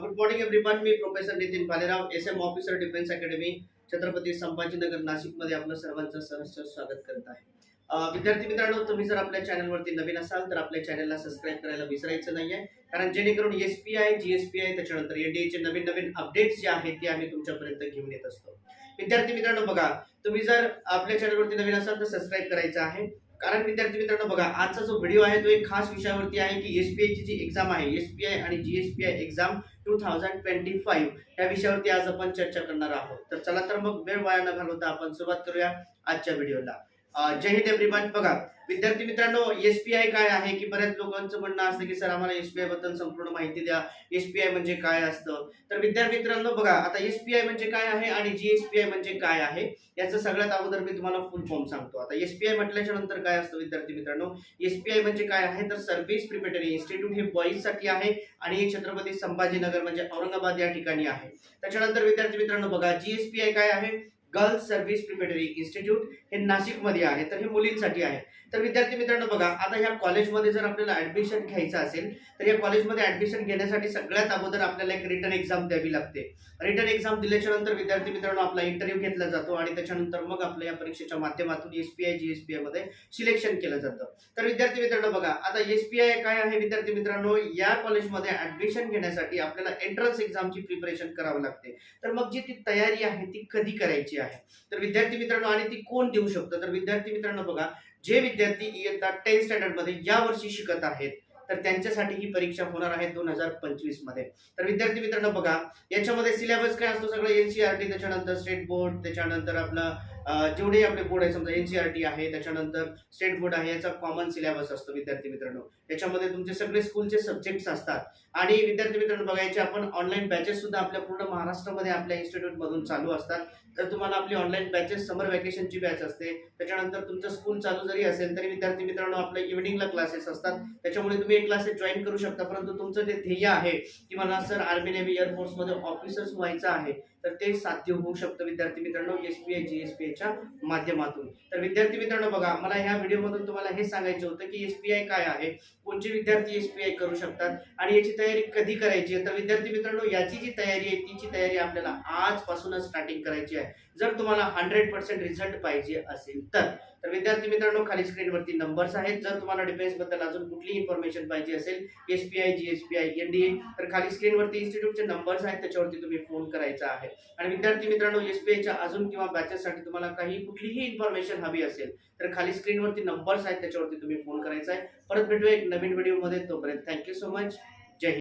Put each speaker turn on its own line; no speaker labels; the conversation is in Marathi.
Good morning everyone. मी professor Nitin Bhalerao, SM officer defence academy, Chhatrapati Sambhajinagar नाशिकमध्ये आपलं सर्वांचं सहर्ष स्वागत करत आहे. विद्यार्थी मित्रांनो, तुम्ही जर आपल्या चॅनलवरती नवीन असाल तर आपल्या चॅनलला सबस्क्राईब करायला विसरायचं नाहीये, कारण जेणेकरून एस-पी-आय, जी-एस-पी-आय त्याच्यानंतर एन-डी-एचे नवीन नवीन अपडेट्स जे आहेत ते आम्ही तुमच्यापर्यंत घेऊन येत असतो. विद्यार्थी मित्रांनो बघा, तुम्ही जर आपल्या चॅनलवरती नवीन असाल तर सबस्क्राईब करायचं आहे, कारण विद्यार्थी मित्रांनो बघा, आजचा जो व्हिडिओ आहे तो एक खास विषयावरती आहे की एस-पी-आय ची जी एक्झाम आहे, एस-पी-आय आणि जी-एस-पी-आय एक्झाम 2025 या विषयावरती आज आपण चर्चा करणार आहोत. तर चला तर मग वेळ वाया न घालवता आपण सुरुवात करूया आजच्या व्हिडिओला. जय हिंद एव्हरीवन. बघा विद्यार्थी मित्रांनो, एस-पी-आय काय आहे की बऱ्याच लोकांचं म्हणणं असतं की सर आम्हाला एस-पी-आय बद्दल संपूर्ण माहिती द्या, एस-पी-आय म्हणजे काय असतं. तर विद्यार्थी मित्रांनो बघा, आता एस-पी-आय म्हणजे काय आहे आणि जी-एस-पी-आय म्हणजे काय आहे याचं सगळ्यात अगोदर मी तुम्हाला फुल फॉर्म सांगतो. आता एस-पी-आय म्हटल्याच्या नंतर काय असतं विद्यार्थी मित्रांनो, एस-पी-आय म्हणजे काय आहे तर सर्व्हिस प्रिपरेटरी इन्स्टिट्यूट, हे बॉईज साठी आहे आणि हे छत्रपती संभाजीनगर म्हणजे औरंगाबाद या ठिकाणी आहे. त्याच्यानंतर विद्यार्थी मित्रांनो बघा, जी-एस-पी-आय काय आहे, गर्ल्स सर्व्हिस प्रिपरेटरी इन्स्टिट्यूट, हे नाशिकमध्ये आहे, तर हे मुलींसाठी आहे. तर विद्यार्थी मित्रांनो बघा, आता ह्या कॉलेजमध्ये जर आपल्याला ऍडमिशन घ्यायचं असेल तर या कॉलेजमध्ये ऍडमिशन घेण्यासाठी सगळ्यात अगोदर आपल्याला एक रिटर्न एक्झाम द्यावी लागते. रिटर्न एक्झाम दिल्याच्या नंतर विद्यार्थी मित्रांनो आपला इंटरव्ह्यू घेतला जातो आणि त्याच्यानंतर मग आपल्या या परीक्षेच्या माध्यमातून एस-पी-आय, जी-एस-पी-आय मध्ये सिलेक्शन केलं जातं. तर विद्यार्थी मित्रांनो बघा, आता एस-पी-आय काय आहे विद्यार्थी मित्रांनो, या कॉलेजमध्ये ऍडमिशन घेण्यासाठी आपल्याला एंट्रन्स एक्झामची प्रिपरेशन करावं लागते. तर मग जी ती तयारी आहे ती कधी करायची आहे तर विद्यार्थी मित्रांनो, आणि ती कोण देऊ शकतं तर विद्यार्थी मित्रांनो बघा, जे विद्यार्थी इयत्ता 10th स्टँडर्ड मध्ये या वर्षी शिकत आहेत तर त्यांच्यासाठी ही परीक्षा होणार आहे 2025 मध्ये. तर विद्यार्थी मित्रांनो बघा, याच्यामध्ये सिलेबस काय असतो, सगळं एनसीईआरटी, त्याच्यानंतर स्टेट बोर्ड, त्याच्यानंतर आपलं जेवढे आपले बोर्ड आहे, समजा एनसीईआरटी आहे, त्याच्यानंतर स्टेट बोर्ड आहे, याचा कॉमन सिलेबस असतो विद्यार्थी मित्रांनो. याच्यामध्ये तुमचे सगळे स्कूलचे सब्जेक्ट्स असतात आणि विद्यार्थी मित्रांनो बघायचे आपण ऑनलाईन बॅचेस सुद्धा आपल्या पूर्ण महाराष्ट्रामध्ये आपल्या इन्स्टिट्यूट मधून चालू असतात. तर तुम्हाला आपली ऑनलाईन बॅचेस, समर वॅकेशनची बॅच असते, त्याच्यानंतर तुमचं स्कूल चालू जरी असेल तरी विद्यार्थी मित्रांनो आपल्या इव्हिनिंगला क्लासेस असतात, त्याच्यामुळे तुम्ही एक क्लासेस जॉईन करू शकता. परंतु तुमचं जे ध्येय आहे की मला सर आर्मी, नेव्ही, एअरफोर्स मध्ये ऑफिसर्स व्हायचं आहे तर ते साध्य होऊ शकतं विद्यार्थी मित्रांनो एस-पी-आय, जी-एस-पी-आयच्या माध्यमातून. तर विद्यार्थी मित्रांनो बघा, मला ह्या व्हिडिओमधून तुम्हाला हे सांगायचं होतं की एस-पी-आय काय आहे, कोणते विद्यार्थी एस-पी-आय करू शकतात आणि याची तयारी कधी करायची आहे. तर विद्यार्थी मित्रांनो, याची जी तयारी आहे तिची तयारी आपल्याला आजपासूनच स्टार्टिंग करायची आहे, जर तुम्हाला 100% रिझल्ट पाहिजे असेल तर. तर विद्यार्थी मित्रांनो, खाली स्क्रीनवरती नंबर्स आहेत. जर तुम्हाला डिफेन्स बद्दल अजून कुठली इन्फॉर्मेशन पाहिजे असेल, एस-पी-आय, जी-एस-पी-आय, एन-डी-ए, तर खाली स्क्रीनवरती इन्स्टिट्यूटचे नंबर्स आहेत, त्याच्यावरती तुम्ही फोन करायचा आहे. आणि विद्यार्थी मित्रांनो, एस-पी-आयच्या अजून किंवा बॅचेससाठी तुम्हाला काही कुठलीही इन्फॉर्मेशन हवी असेल तर खाली स्क्रीनवरती नंबर्स आहेत, त्याच्यावरती तुम्ही फोन करायचा आहे. परत भेटूया एक नवीन व्हिडिओमध्ये, तोपर्यंत थँक्यू सो मच.